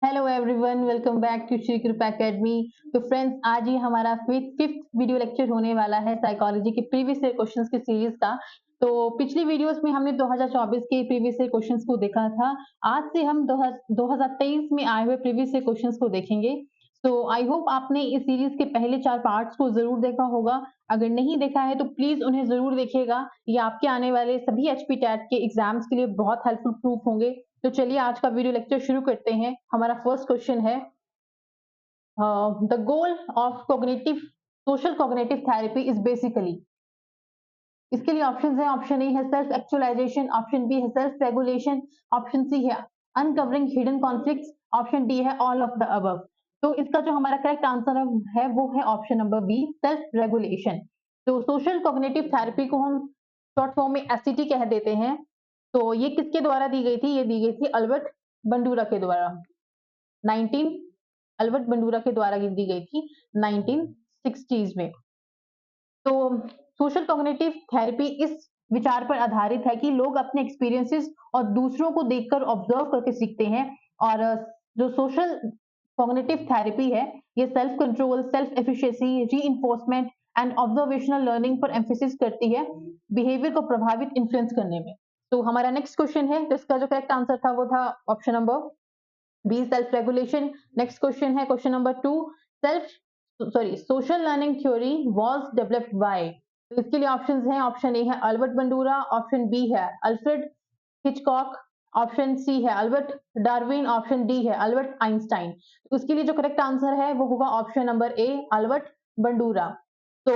Hello everyone, welcome back to Shri Kripa academy. तो friends, आज ही हमारा फिफ्थ वीडियो लेक्चर होने वाला है साइकोलॉजी के प्रीवियस ईयर क्वेश्चंस की सीरीज का। तो पिछली वीडियोस में हमने 2024 के प्रीवियस ईयर क्वेश्चंस को देखा था। आज से हम 2023 में आए हुए प्रीवियस ईयर क्वेश्चंस को देखेंगे। तो आई होप आपने इस सीरीज के पहले 4 पार्ट्स को जरूर देखा होगा। अगर नहीं देखा है तो प्लीज उन्हें जरूर देखिएगा। ये आपके आने वाले सभी एचपी टैट के एग्जाम्स के लिए बहुत हेल्पफुल प्रूफ होंगे। तो चलिए आज का वीडियो लेक्चर शुरू करते हैं। हमारा फर्स्ट क्वेश्चन है, the goal of cognitive social cognitive therapy is basically. इसके लिए ऑप्शन है, ऑप्शन ए है सेल्फ एक्चुअलाइजेशन, ऑप्शन बी है सेल्फ रेगुलेशन, ऑप्शन सी है uncovering hidden conflicts, option D है ऑल ऑफ द अबव। तो इसका जो हमारा करेक्ट आंसर है वो है option number B, self regulation. तो सोशल कॉग्निटिव थेरेपी को हम शॉर्ट फॉर्म में एससीटी कह देते हैं। तो ये किसके द्वारा दी गई थी? ये दी गई थी अल्बर्ट बंडूरा के द्वारा। 19 अल्बर्ट बंडूरा के द्वारा दी गई थी 1960s में। तो सोशल कॉग्निटिव थेरेपी इस विचार पर आधारित है कि लोग अपने एक्सपीरियंसेस और दूसरों को देखकर ऑब्जर्व करके सीखते हैं। और जो सोशल कॉग्निटिव थेरेपी है ये self control, self efficiency, reinforcement and observational learning पर एम्फेसिस करती है, बिहेवियर को प्रभावित इन्फ्लुएंस करने में। तो हमारा नेक्स्ट क्वेश्चन है, तो इसका जो करेक्ट आंसर था वो था option number B, self regulation. Next question है question number 2, social learning theory was developed by. तो इसके लिए ऑप्शंस हैं, ऑप्शन ए है अल्बर्ट बंडूरा, ऑप्शन बी है अल्फ्रेड हिचकॉक, ऑप्शन सी है अल्बर्ट डार्विन, ऑप्शन डी है अल्बर्ट आइंस्टाइन। तो उसके लिए जो करेक्ट आंसर है वो होगा option number A, Albert Bandura. तो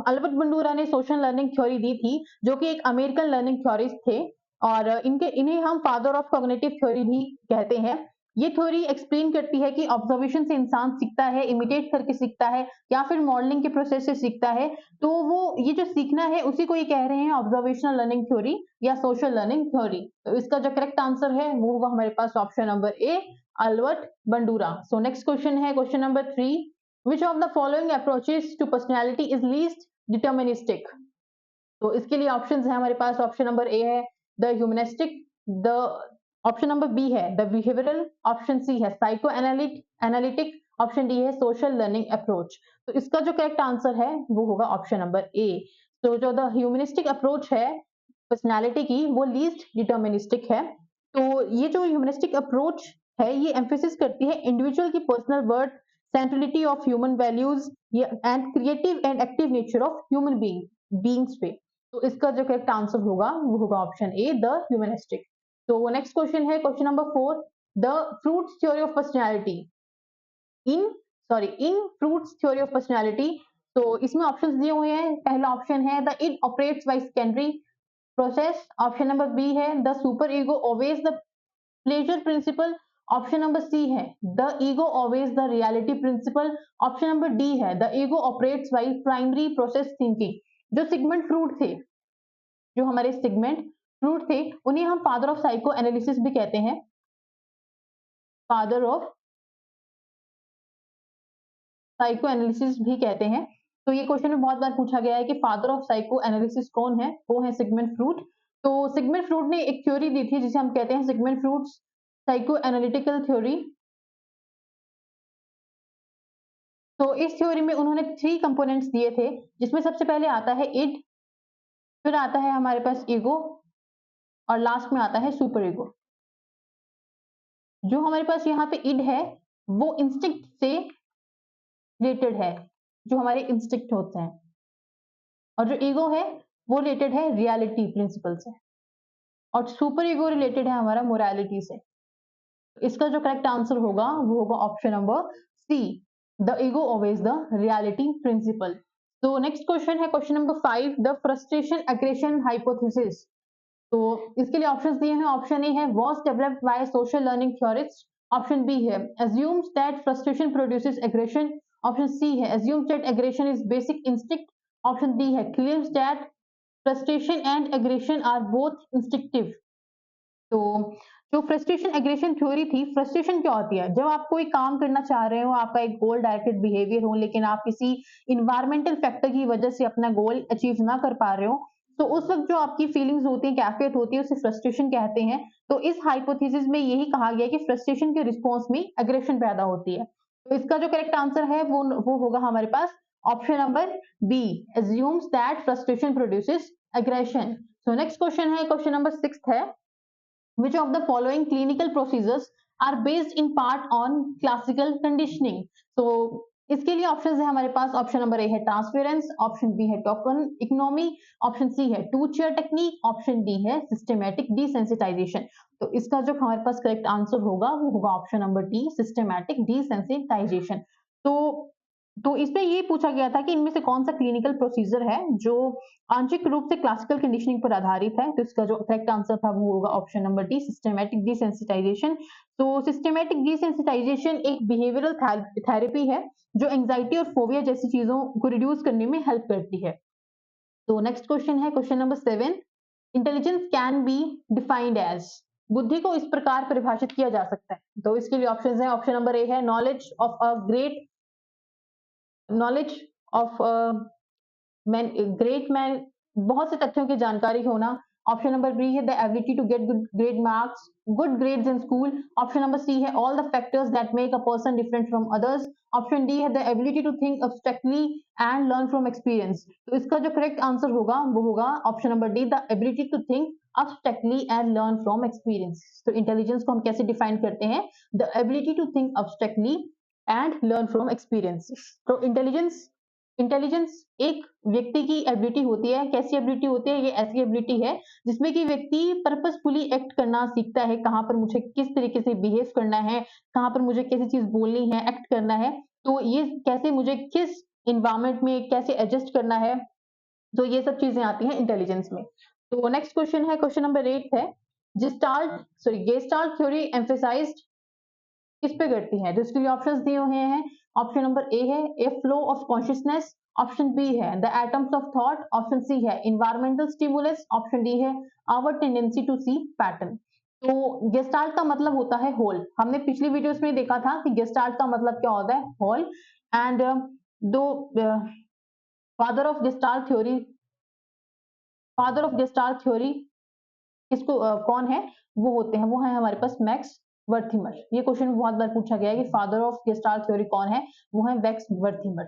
अल्बर्ट बंडूरा ने सोशल लर्निंग थ्योरी दी थी, जो कि एक अमेरिकन लर्निंग थ्योरिस्ट थे। और इन्हें हम फादर ऑफ कॉग्निटिव थ्योरी भी कहते हैं। ये थ्योरी एक्सप्लेन करती है कि ऑब्जर्वेशन से इंसान सीखता है, इमिटेट करके सीखता है या फिर मॉडलिंग के प्रोसेस से सीखता है। तो वो ये जो सीखना है उसी को ये कह रहे हैं ऑब्जर्वेशनल लर्निंग थ्योरी या सोशल लर्निंग थ्योरी। तो इसका जो करेक्ट आंसर है वो होगा हमारे पास option number A, Albert Bandura. So next question है question number 3, which of the following approaches to personality is least deterministic. तो इसके लिए ऑप्शंस है हमारे पास, ऑप्शन नंबर ए है the humanistic, the option number B है द बिहेवियरल, ऑप्शन सी है साइको एनालिटिक, ऑप्शन डी है सोशल लर्निंग अप्रोच। तो इसका जो करेक्ट आंसर है वो होगा ऑप्शन नंबर ए। तो जो द ह्यूमनिस्टिक अप्रोच है पर्सनालिटी की वो लीस्ट डिटर्मिनिस्टिक है। तो ये जो ह्यूमनिस्टिक अप्रोच है ये एम्फेसिस करती है इंडिविजुअल की personal worth, centrality of human values and creative and active nature of human beings पे। तो इसका जो करेक्ट आंसर होगा वो होगा ऑप्शन ए, द ह्यूमनिस्टिक। तो नेक्स्ट क्वेश्चन है question number 4, the Freud's theory of personality in Freud's theory of personality. तो इसमें ऑप्शंस दिए हुए हैं। पहला ऑप्शन है the id operates by secondary process, option number B है the super ego always the pleasure principle, option number C है the ego always the reality principle, option number D है the ego operates by primary process thinking. जो Sigmund Freud थे, जो हमारे segment fruit थे, उन्हें हम फादर ऑफ साइको एनालिसिस भी कहते हैं। फादर ऑफ साइको एनालिसिस भी कहते हैं। तो ये क्वेश्चन में बहुत बार पूछा गया है कि फादर ऑफ साइको एनालिसिस कौन है? वो है सिगमंड फ्रूट। तो सिगमंड फ्रूट ने एक थ्योरी दी थी जिसे हम कहते हैं Sigmund fruit psycho analytical theory. तो इस थ्योरी में उन्होंने 3 कंपोनेंट्स दिए थे, जिसमें सबसे पहले आता है इड, फिर आता है हमारे पास ईगो और लास्ट में आता है सुपर ईगो। जो हमारे पास यहाँ पे इड है वो इंस्टिंक्ट से रिलेटेड है, जो हमारे इंस्टिंक्ट होते हैं, और जो ईगो है वो रिलेटेड है रियलिटी प्रिंसिपल से, और सुपर ईगो रिलेटेड है हमारा मोरालिटी से। इसका जो करेक्ट आंसर होगा वो होगा option number C, the ego always the reality principle. तो नेक्स्ट क्वेश्चन है question number 5, the frustration aggression hypothesis. तो इसके लिए ऑप्शंस दिए हैं। ऑप्शन ए है was developed by social learning theorist, option B है assumes that frustration produces aggression, option C है assumes that aggression is basic instinct, option D है claims that frustration and aggression are both instinctive। तो जो frustration aggression theory थी, frustration क्या होती है? जब आप कोई काम करना चाह रहे हो, आपका एक गोल डायरेक्टेड बिहेवियर हो, लेकिन आप किसी इन्वायरमेंटल फैक्टर की वजह से अपना गोल अचीव ना कर पा रहे हो, तो उस वक्त जो आपकी फीलिंग्स होती है, कैफियत होती है, उसे फ्रस्ट्रेशन कहते हैं। तो इस हाइपोथेसिस में यही कहा गया है कि फ्रस्ट्रेशन के रिस्पॉन्स में एग्रेशन पैदा होती है। तो इसका जो करेक्ट आंसर है वो होगा हमारे पास option number B, assumes that frustration produces aggression। So next question है, क्वेश्चन नंबर 6 है, which of the following clinical procedures are based in part on classical conditioning। तो इसके लिए ऑप्शन है हमारे पास, ऑप्शन नंबर ए है ट्रांसफेरेंस, ऑप्शन बी है टोकन इकोनॉमी, ऑप्शन सी है two chair technique, option D है सिस्टमैटिक डिसेंसिटाइजेशन। तो इसका जो हमारे पास करेक्ट आंसर होगा वो होगा option number D, systematic desensitization. तो इसमें ये पूछा गया था कि इनमें से कौन सा क्लिनिकल प्रोसीजर है जो आंशिक रूप से क्लासिकल कंडीशनिंग पर आधारित है। तो इसका जो करेक्ट आंसर था वो होगा option number D, systematic desensitization. तो सिस्टमैटिक डिसेंसिटाइजेशन एक बिहेवियरल थेरेपी है जो एंजाइटी और फोबिया जैसी चीजों को रिड्यूस करने में हेल्प करती है। तो नेक्स्ट क्वेश्चन है, question number 7, intelligence can be defined as. बुद्धि को इस प्रकार परिभाषित किया जा सकता है। तो इसके लिए ऑप्शन है, ऑप्शन नंबर ए है knowledge of a great knowledge of man great man, बहुत से तथ्यों की जानकारी होना। ऑप्शन नंबर बी है the ability to get good grades in school. Option number C है all the factors that make a person different from others. Option D है the ability to think abstractly and learn from experience. तो इसका जो correct answer होगा वो होगा option number D, the ability to think abstractly and learn from experience. तो intelligence को हम कैसे डिफाइन करते हैं, the ability to think abstractly and learn from experience. तो इंटेलिजेंस इंटेलिजेंस एक व्यक्ति की एबिलिटी होती है। कैसी एबिलिटी होती है, ये ऐसी एबिलिटी है जिसमें कि व्यक्ति पर्पसफुली एक्ट करना सीखता है, कहाँ पर मुझे किस तरीके से बिहेव करना है, कहाँ पर मुझे कैसी चीज बोलनी है, एक्ट करना है, तो ये कैसे मुझे किस इन्वायरमेंट में कैसे एडजस्ट करना है, तो ये सब चीजें आती हैं इंटेलिजेंस में। तो नेक्स्ट क्वेश्चन है, क्वेश्चन नंबर 8 है, गेस्टाल्ट थ्योरी एम्फेसाइज्ड किस पे करती है। तो इसके लिए ऑप्शंस दिए हुए हैं, ऑप्शन नंबर ए है a flow of consciousness, option B है the atoms of thought, option C है इन्वायरमेंटल स्टिमुलस, ऑप्शन डी है our tendency to see pattern. तो गेस्टाल्ट का मतलब होता है होल। हमने पिछली वीडियोस में देखा था कि गेस्टाल्ट का मतलब क्या होता है, होल। एंड दो father of gestalt theory father of gestalt theory किसको कौन है, वो होते हैं, वो है हमारे पास मैक्स वर्थिमर। ये क्वेश्चन बहुत बार पूछा गया है कि फादर ऑफ गेस्टाल्ट थ्योरी कौन है, वो है मैक्स वर्थिमर।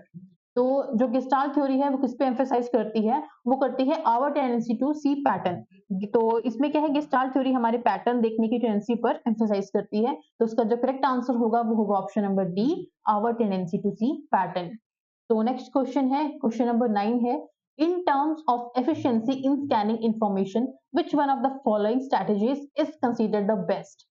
तो जो गेस्टाल्ट थ्योरी है वो किस पे एम्फेसाइज करती है, वो करती है our tendency to see pattern. तो इसमें क्या है, गेस्टाल्ट थ्योरी हमारे पैटर्न देखने की टेंडेंसी पर एम्फेसाइज करती है। तो उसका जो करेक्ट आंसर होगा वो होगा option number D, our tendency to see pattern. तो नेक्स्ट क्वेश्चन है, क्वेश्चन नंबर 9 है, in terms of efficiency in scanning information, which one of the following strategies is considered the best।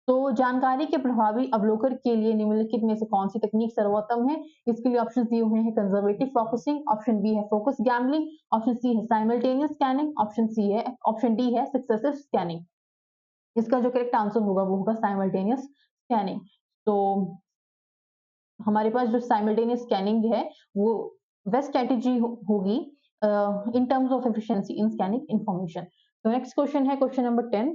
तो जानकारी के प्रभावी अवलोकन के लिए निम्नलिखित में से कौन सी तकनीक सर्वोत्तम है। इसके लिए ऑप्शन दिए हुए हैं कंजर्वेटिव फोकसिंग, ऑप्शन बी है फोकस गैम्बलिंग, ऑप्शन सी है साइमल्टेनियस स्कैनिंग, ऑप्शन डी है सक्सेसिव स्कैनिंग। इसका जो करेक्ट आंसर होगा वो होगा साइमल्टेनियस स्कैनिंग। तो हमारे पास जो साइमल्टेनियस स्कैनिंग है वो बेस्ट स्ट्रेटेजी होगी in terms of efficiency in scanning information. तो नेक्स्ट क्वेश्चन है, क्वेश्चन नंबर 10,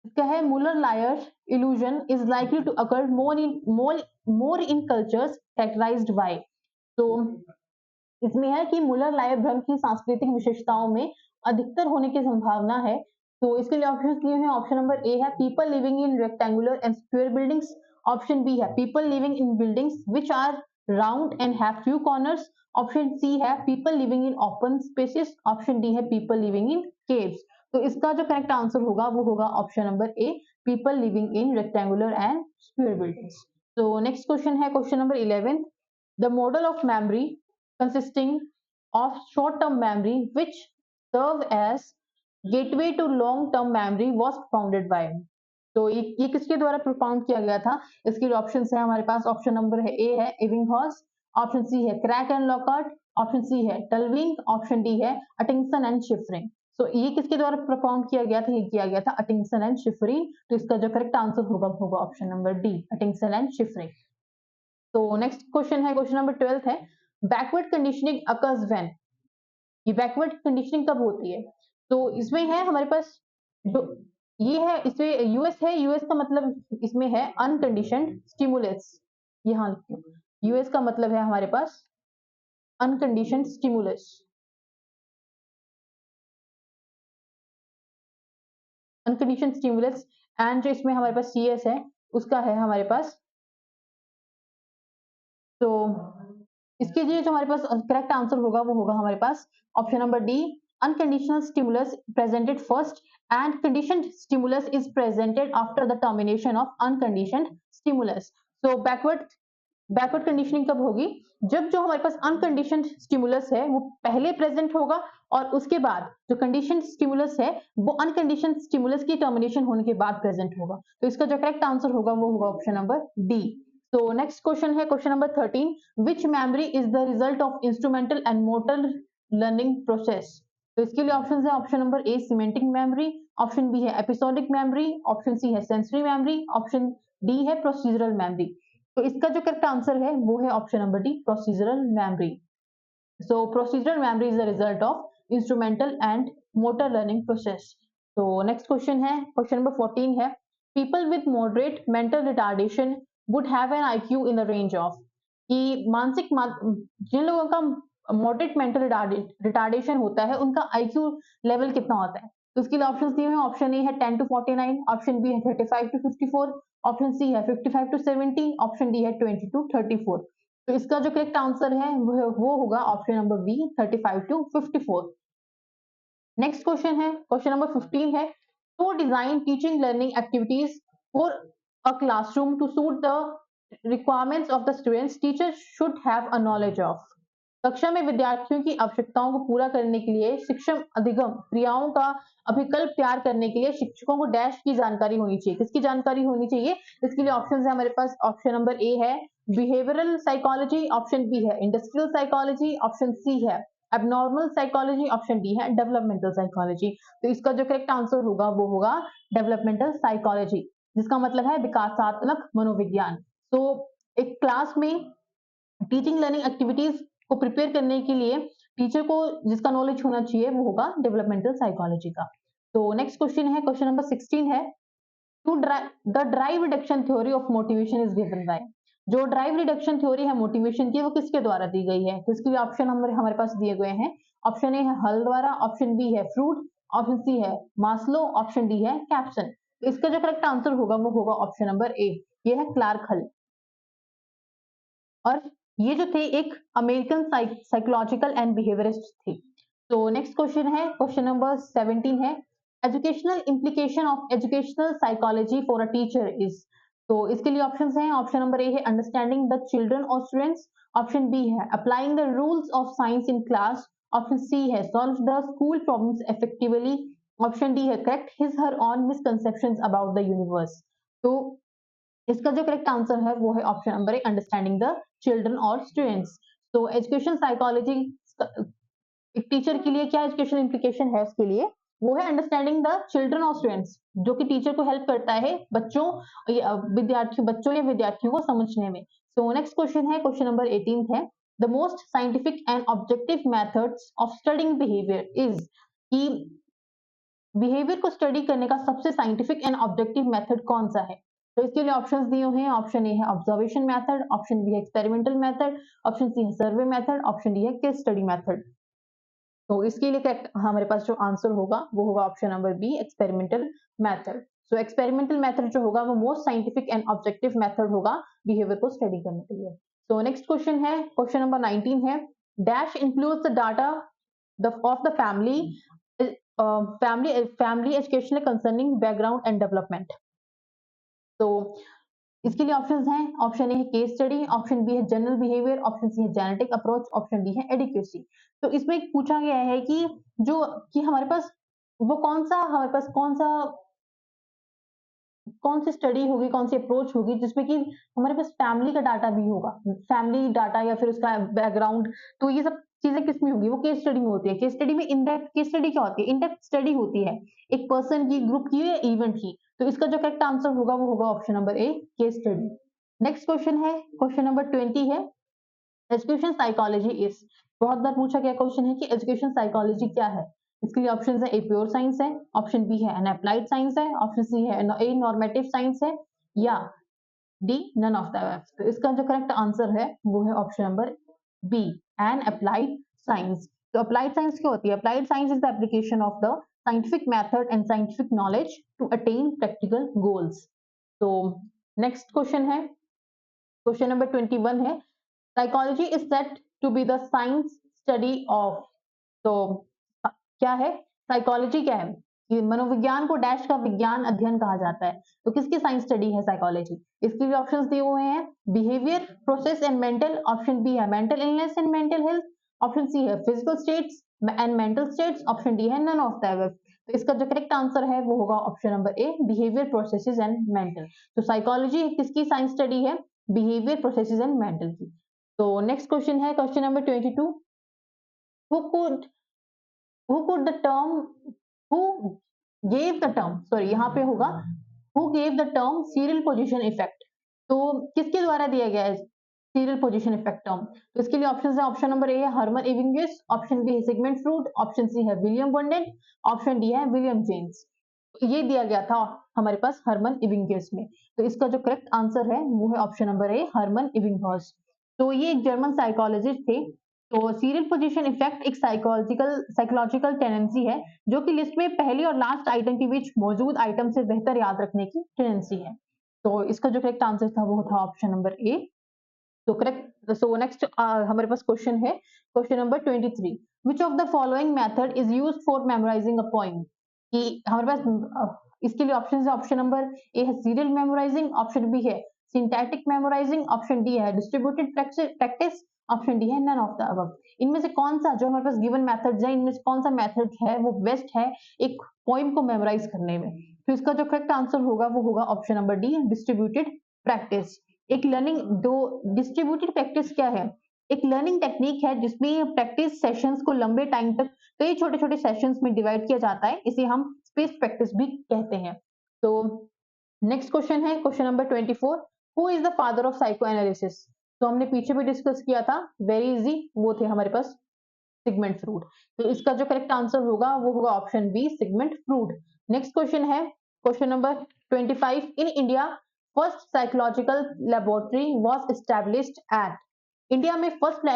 इसका है Muller Lyer illusion is likely to occur more in cultures characterized by. तो इसमें है कि मुलर लायर भ्रम की सांस्कृतिक विशेषताओं में अधिकतर होने की संभावना है। तो इसके लिए ऑप्शन दिए हैं, ऑप्शन नंबर ए है people living in rectangular and square buildings, option B है people living in buildings which are round and have few corners, option C है people living in open spaces, option D है people living in caves. तो इसका जो correct answer होगा वो होगा option number A, people living in rectangular and square buildings. तो next question है, question number 11, the model of memory consisting of short-term memory which serve as gateway to long-term memory was propounded by। तो ये किसके द्वारा प्रोपाउंड किया गया था। इसके लिए ऑप्शन है हमारे पास, ऑप्शन नंबर है ए है एबिंगहॉस, ऑप्शन सी है Craik and Lockhart, option C है टलविंग, ऑप्शन डी है अटिंगसन एंड शिफरिन। तो ये किसके द्वारा प्रोपाउंड किया गया था, ये किया गया था अटिंगसन एंड शिफरिन। तो इसका जो करेक्ट आंसर होगा ऑप्शन नंबर डी, अटिंगसन एंड शिफरिन। तो नेक्स्ट क्वेश्चन है, क्वेश्चन नंबर 12 है, बैकवर्ड कंडीशनिंग अकर्स व्हेन। ये बैकवर्ड कंडीशनिंग कब होती है। तो इसमें है हमारे पास जो ये है, इसमें यूएस है, यूएस का मतलब इसमें है अनकंडीशनड स्टिमुलस। यहाँ यूएस का मतलब है हमारे पास unconditioned stimulus. Unconditioned stimulus, and जो इसमें हमारे पास CS है उसका है हमारे पास। तो इसके लिए जो हमारे पास करेक्ट आंसर होगा वो होगा हमारे पास option number D, unconditional stimulus presented first and conditioned stimulus is presented after the termination of unconditioned stimulus. So backward conditioning कब होगी? जब जो हमारे पास अनकंडीशनड स्टिमुलस है वो पहले प्रेजेंट होगा और उसके बाद जो कंडीशनड स्टिमुलस है वो अनकंडीशनड स्टिमुलस की टर्मिनेशन होने के बाद प्रेजेंट होगा। तो इसका जो करेक्ट आंसर होगा वो होगा ऑप्शन नंबर डी। तो नेक्स्ट क्वेश्चन है question number 13, which memory is the result of instrumental and motor learning process? तो इसके लिए ऑप्शन है option number A semantic memory, option B है एपिसोडिक मेमोरी, ऑप्शन सी है सेंसरी मेमोरी, ऑप्शन डी है procedural memory. तो इसका जो करेक्ट आंसर है वो है option number D, procedural memory. So procedural memory is the result of instrumental and motor learning process. तो नेक्स्ट क्वेश्चन है क्वेश्चन नंबर 14 है, people with moderate mental retardation would have an IQ in the range of, कि जिन लोगों का moderate mental retardation होता है उनका IQ level कितना होता है? तो इसके लिए ऑप्शन दिए हुए हैं, ऑप्शन ए है 10 to 49, ऑप्शन बी है 35 to 54, ऑप्शन सी है 55 to 70, ऑप्शन डी है 20 to 34। तो इसका जो करेक्ट आंसर है वो होगा option number B, 35 to 54। Next question है क्वेश्चन नंबर 15 है, to design teaching learning activities for a classroom to suit the requirements of the students, teacher should have a knowledge of. कक्षा में विद्यार्थियों की आवश्यकताओं को पूरा करने के लिए शिक्षण अधिगम क्रियाओं का अभिकल्प तैयार करने के लिए शिक्षकों को डैश की जानकारी होनी चाहिए। किसकी जानकारी होनी चाहिए? इसके लिए ऑप्शन है हमारे पास, ऑप्शन नंबर ए है बिहेवियरल साइकोलॉजी, ऑप्शन बी है इंडस्ट्रियल साइकोलॉजी, ऑप्शन सी है एबनॉर्मल साइकोलॉजी, ऑप्शन डी है डेवलपमेंटल साइकोलॉजी। तो इसका जो करेक्ट आंसर होगा वो होगा डेवलपमेंटल साइकोलॉजी, जिसका मतलब है विकासात्मक मनोविज्ञान। तो एक क्लास में टीचिंग लर्निंग एक्टिविटीज को प्रिपेयर करने के लिए टीचर को जिसका नॉलेज होना चाहिए वो होगा डेवलपमेंटल साइकोलॉजी का। तो नेक्स्ट क्वेश्चन है क्वेश्चन नंबर 16 है, to the drive reduction theory of motivation is given by. जो ड्राइव रिडक्शन थ्योरी है मोटिवेशन की वो किसके द्वारा दी गई है? तो इसके लिए ऑप्शन हमारे पास दिए गए हैं, ऑप्शन ए है हल द्वारा, ऑप्शन बी है फ्रूट, ऑप्शन सी है मास्लो, ऑप्शन डी है कैप्सन। तो इसका जो करेक्ट आंसर होगा वो होगा ऑप्शन नंबर ए, ये है क्लार्क हल। और ये जो थे एक अमेरिकन साइकोलॉजिकल एंड बिहेवियरिस्ट थे। तो नेक्स्ट क्वेश्चन है क्वेश्चन नंबर 17 है, educational implication of educational psychology for a teacher is. तो इसके लिए ऑप्शंस हैं, ऑप्शन नंबर ए है अंडरस्टैंडिंग द चिल्ड्रन और स्टूडेंट्स, ऑप्शन बी है applying the rules of science in class, option C है solve the school problems effectively, option D है correct his her on misconceptions about the universe. तो इसका जो correct answer है वो है option number A, understanding the children और students. तो एजुकेशन साइकोलॉजी एक टीचर के लिए क्या एजुकेशन इंप्लीकेशन है उसके लिए, वो है अंडरस्टैंडिंग द चिल्ड्रन और स्टूडेंट्स, जो कि टीचर को हेल्प करता है बच्चों या विद्यार्थियों को समझने में। सो नेक्स्ट क्वेश्चन है क्वेश्चन नंबर 18 है, the most scientific and objective methods of studying behaviour is, कि बिहेवियर को स्टडी करने का सबसे साइंटिफिक एंड ऑब्जेक्टिव मेथड कौन सा है? तो इसके लिए ऑप्शंस दिए हुए हैं, ऑप्शन ए है ऑब्जर्वेशन मेथड, ऑप्शन बी है एक्सपेरिमेंटल मेथड, ऑप्शन सी है सर्वे मेथड, ऑप्शन डी है केस स्टडी मेथड। तो इसके लिए करेक्ट हमारे पास जो आंसर होगा वो होगा option number B, experimental method. So experimental method जो होगा वो most scientific and objective method होगा बिहेवियर को स्टडी करने के लिए। सो नेक्स्ट क्वेश्चन है क्वेश्चन नंबर 19 है, dash includes the data of the family educational concerning background and development. तो इसके लिए ऑप्शंस हैं, ऑप्शन ए है केस स्टडी, ऑप्शन बी है जनरल बिहेवियर, ऑप्शन सी है जेनेटिक अप्रोच, ऑप्शन डी है एडिक्वेसी। तो इसमें पूछा गया है कि हमारे पास वो कौन सी स्टडी होगी, कौन सी अप्रोच होगी जिसमें कि हमारे पास फैमिली का डाटा भी होगा, फैमिली डाटा या फिर उसका बैकग्राउंड। तो ये सब चीजें किसमें होगी? वो केस स्टडी में होती है। केस स्टडी में इनडेप्थ केस स्टडी क्या होती है? इनडेप्थ स्टडी होती है एक पर्सन की, ग्रुप की या इवेंट की। तो इसका जो करेक्ट आंसर होगा वो होगा ऑप्शन नंबर ए, केस स्टडी। नेक्स्ट क्वेश्चन है क्वेश्चन नंबर 20 है, एजुकेशन साइकोलॉजी इज। बहुत बार पूछा गया क्वेश्चन है कि एजुकेशन साइकोलॉजी क्या है। इसके लिए ऑप्शन है ए प्योर साइंस है, ऑप्शन बी है एन अप्लाइड साइंस है, ऑप्शन सी है ए नॉर्मेटिव साइंस है, या D none of the above. तो इसका जो करेक्ट आंसर है वो है option number B, an applied science. तो अप्लाइड साइंस क्या होती है? Applied science is the application of the scientific method and scientific knowledge to attain practical goals. तो next question है, question number 21 है, psychology is said to be the science study of. तो क्या है psychology, क्या है ये मनोविज्ञान को डैश का विज्ञान अध्ययन कहा जाता है, तो किसकी साइंस स्टडी है साइकोलॉजी? इसके लिए ऑप्शंस दिए हुए हैं, behaviour, process and mental, option B है mental illness and mental health, option C है physical states and mental states, option D है नन ऑफ द अबव। तो इसका जो करेक्ट आंसर है वो होगा option number A, behaviour, processes and mental. तो साइकोलॉजी किसकी साइंस स्टडी है? बिहेवियर, प्रोसेसेस एंड मेंटल की। तो नेक्स्ट क्वेश्चन है question number 22, who could could the term who gave the term, sorry यहाँ पे होगा who gave the term serial position effect। तो किसके द्वारा दिया गया है सीरियल पोजीशन इफेक्ट टर्म? तो इसके लिए ऑप्शन है, ऑप्शन नंबर ए है हर्मन एबिंगस, ऑप्शन बी है सिगमंड फ्रूड, ऑप्शन सी है विलियम बर्नेट, ऑप्शन डी है विलियम जेम्स। ये दिया गया था हमारे पास हर्मन इबिंगस में। तो इसका जो करेक्ट आंसर है वो है ऑप्शन नंबर ए, हर्मन इबिंगस। तो ये एक जर्मन साइकोलॉजिस्ट थे। तो सीरियल पोजीशन इफेक्ट एक साइकोलॉजिकल टेंडेंसी है जो कि लिस्ट में पहली और लास्ट आइटम के बीच मौजूद आइटम से बेहतर याद रखने की टेंडेंसी है। तो इसका जो करेक्ट आंसर था वो था ऑप्शन नंबर ए। तो करेक्ट, सो नेक्स्ट हमारे पास क्वेश्चन है question number 23, which of the following method is used for memorising a poem? कि हमारे पास इसके लिए ऑप्शन है, ऑप्शन नंबर ए है सीरियल मेमोराइजिंग, ऑप्शन बी है सिंथेटिक मेमोराइजिंग, ऑप्शन डी है डिस्ट्रीब्यूटेड प्रैक्टिस, ऑप्शन डी है नन ऑफ द अबव। इनमें से कौन सा जो हमारे पास गिवन मेथड्स है इनमें से कौन सा मेथड है वो बेस्ट है एक पोएम को मेमोराइज करने में? तो इसका जो करेक्ट आंसर होगा वो होगा option number D, distributed practice. एक लर्निंग, दो डिस्ट्रीब्यूटेड प्रैक्टिस क्या है? एक लर्निंग टेक्निक है जिसमें प्रैक्टिस सेशंस को लंबे टाइम तक कई छोटे छोटे सेशंस में डिवाइड किया जाता है, इसे हम स्पेस प्रैक्टिस भी कहते हैं। तो नेक्स्ट क्वेश्चन है question number 24, who is the father of psycho analysis? तो हमने पीछे भी डिस्कस किया था, वेरी इजी, वो थे हमारे पास सिगमंड फ्रूड। तो इसका जो करेक्ट आंसर होगा वो होगा option B, Sigmund Freud. Next question है question number 25, in India first psychological laboratory was established at? India में फर्स्ट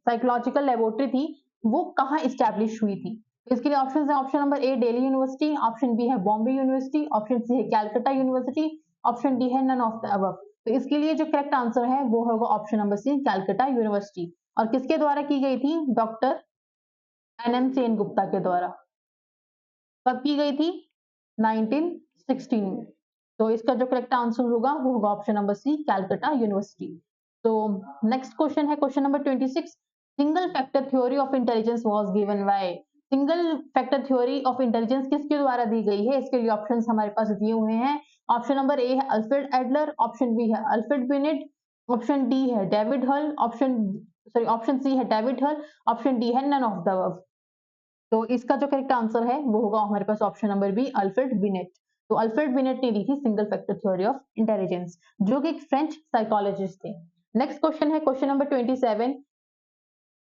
साइकोलॉजिकल लेबोरेटरी थी वो कहाँ एस्टैब्लिश हुई थी? इसके लिए ऑप्शन है, option number A Delhi university, option B है बॉम्बे यूनिवर्सिटी, ऑप्शन सी है कैलकाटा यूनिवर्सिटी, ऑप्शन डी है नन ऑफ द अबव। तो इसके लिए जो करेक्ट आंसर है वो होगा option number C, Calcutta university. और किसके द्वारा की गई थी? डॉक्टर NM सेन गुप्ता के द्वारा। कब की गई थी? 1916 में। तो इसका जो करेक्ट आंसर होगा वो होगा option number C, Calcutta university. तो नेक्स्ट क्वेश्चन है question number 26, single factor theory of intelligence was given by? Single factor theory of intelligence किसके द्वारा दी गई है? इसके लिए ऑप्शंस हमारे पास दिए हुए हैं, ऑप्शन नंबर ए है अल्फ्रेड एडलर, ऑप्शन बी है अल्फ्रेड बिनेट, ऑप्शन डी है डेविड हल, ऑप्शन सी है डेविड हल, ऑप्शन डी है नन ऑफ द अबव। तो इसका जो करेक्ट आंसर है वो होगा हमारे पास option number B, Alfred Binet. तो अल्फ्रेड बिनेट ने दी थी single factor theory of intelligence, जो कि एक फ्रेंच साइकोलॉजिस्ट थे। नेक्स्ट क्वेश्चन है question number 27,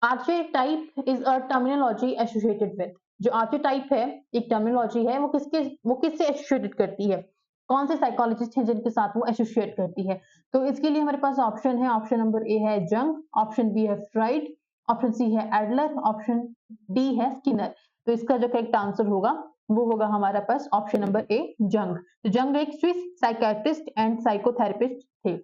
archetype is a terminology associated with? जो आर्चेटाइप है एक टर्मिनोलॉजी है, वो किससे एसोसिएटेड करती है? कौन से साइकोलॉजिस्ट हैं जिनके साथ वो एसोसिएट करती है? तो इसके लिए हमारे पास ऑप्शन है, ऑप्शन नंबर ए है जंग, ऑप्शन बी है फ्राइड, ऑप्शन सी है एडलर, ऑप्शन डी है स्किनर। तो इसका जो करेक्ट आंसर होगा वो होगा हमारा पास ऑप्शन नंबर ए, जंग। तो जंग एक स्विस साइकियाट्रिस्ट एंड साइकोथेरेपिस्ट थे।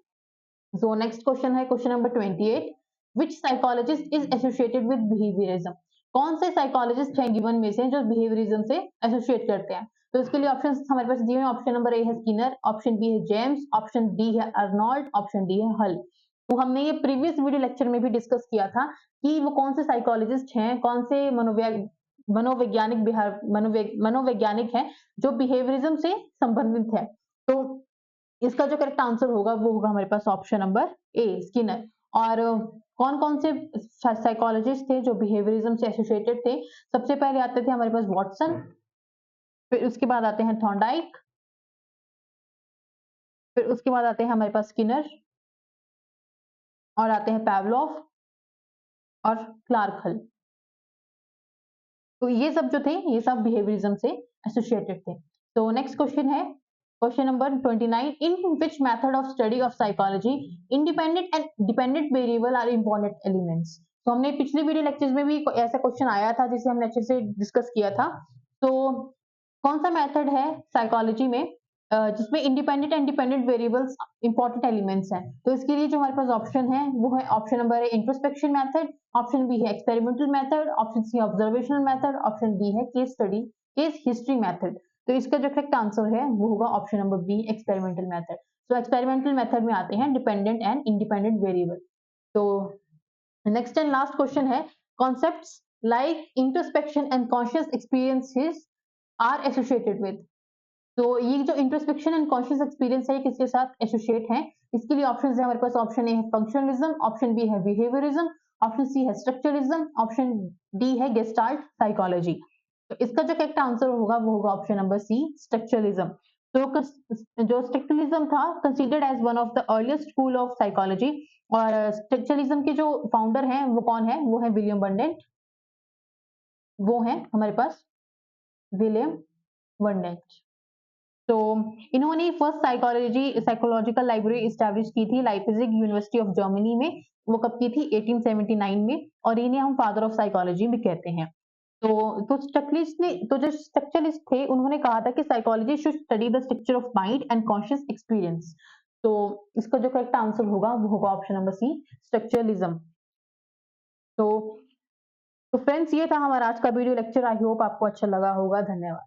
सो नेक्स्ट क्वेश्चन है question number 28, which psychologist is associated with behaviourism? कौन से साइकोलॉजिस्ट हैं गिवन में से जो बिहेवियरिज्म से एसोसिएट करते हैं? तो इसके लिए ऑप्शन हमारे पास दिए हैं, ऑप्शन नंबर ए है स्किनर, ऑप्शन बी है जेम्स, ऑप्शन डी है अर्नोल्ड, ऑप्शन डी है हल। तो हमने ये प्रीवियस वीडियो लेक्चर में भी डिस्कस किया था कि वो कौन से साइकोलॉजिस्ट हैं, कौन से मनोवैज्ञानिक हैं जो बिहेवियरिज्म से संबंधित है। तो इसका जो करेक्ट आंसर होगा वो होगा हमारे पास ऑप्शन नंबर ए, स्किनर। और कौन कौन से साइकोलॉजिस्ट थे जो बिहेवियरिज्म से एसोसिएटेड थे? सबसे पहले आते थे हमारे पास वॉटसन, फिर उसके बाद आते हैं थॉर्नडाइक, फिर उसके बाद आते हैं हमारे पास स्किनर, और आते हैं पैवलोव और क्लार्क हल। तो ये सब जो थे ये सब बिहेवियरिज्म से एसोसिएटेड थे। तो नेक्स्ट क्वेश्चन है question number 29, in which method of study of psychology independent and dependent variable are important elements? तो हमने पिछले वीडियो लेक्चर्स में भी ऐसा क्वेश्चन आया था जिसे हमने अच्छे से डिस्कस किया था। तो कौन सा मेथड है साइकोलॉजी में जिसमें independent and dependent variables important elements हैं? तो इसके लिए जो हमारे पास ऑप्शन है वो है option number A introspection method, option B है experimental method, option C observational method, option D है case study case history method. तो इसका जो करेक्ट आंसर है वो होगा option number B experimental method. तो एक्सपेरिमेंटल मेथड में आते हैं डिपेंडेंट एंड इंडिपेंडेंट वेरिएबल। तो नेक्स्ट एंड लास्ट क्वेश्चन है concepts like introspection and conscious experiences are associated with. तो ये जो इंट्रोस्पेक्शन एंड कॉन्शियस एक्सपीरियंस है ये किसके साथ एसोसिएट है? इसके लिए ऑप्शंस है हमारे पास, ऑप्शन ए है फंक्शनलिज्म, ऑप्शन बी है बिहेवियरिज्म, ऑप्शन सी है स्ट्रक्चरलिज्म, ऑप्शन डी है गेस्टाल्ट साइकोलॉजी। तो इसका जो करेक्ट आंसर होगा वो होगा ऑप्शन नंबर सी स्ट्रक्चरलिज्म। तो जो स्ट्रक्चरलिज्म था considered as one of the earliest school of psychology, और स्ट्रक्चरलिज्म के जो फाउंडर हैं वो कौन है? वो है विलियम बर्नेट। वो है हमारे पास विलियम बर्नेट। तो इन्होंने फर्स्ट साइकोलॉजिकल लाइब्रेरी एस्टैब्लिश की थी लाइप्जिग यूनिवर्सिटी ऑफ जर्मनी में। वो कब की थी? 1879 में। और इन्हें हम फादर ऑफ साइकोलॉजी भी कहते हैं। तो जो स्ट्रक्चरलिस्ट थे उन्होंने कहा था कि psychology should study the structure of mind and conscious experience. तो इसका जो करेक्ट आंसर होगा वो होगा ऑप्शन नंबर सी स्ट्रक्चरलिज्म। तो फ्रेंड्स ये था हमारा आज का वीडियो लेक्चर। आई होप आपको अच्छा लगा होगा। धन्यवाद।